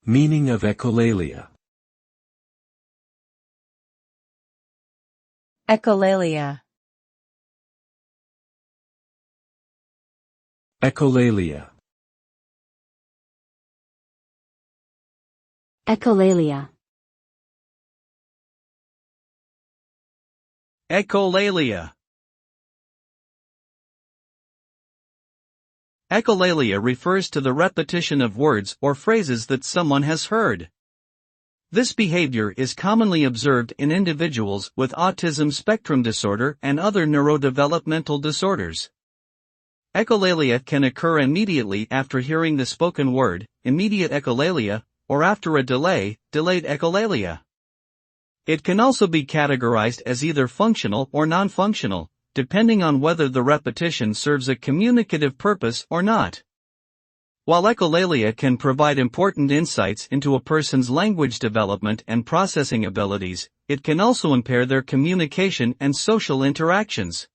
Meaning of echolalia. Echolalia. Echolalia. Echolalia. Echolalia. Echolalia refers to the repetition of words or phrases that someone has heard. This behavior is commonly observed in individuals with autism spectrum disorder and other neurodevelopmental disorders. Echolalia can occur immediately after hearing the spoken word, immediate echolalia, or after a delay, delayed echolalia. It can also be categorized as either functional or non-functional, depending on whether the repetition serves a communicative purpose or not. While echolalia can provide important insights into a person's language development and processing abilities, it can also impair their communication and social interactions.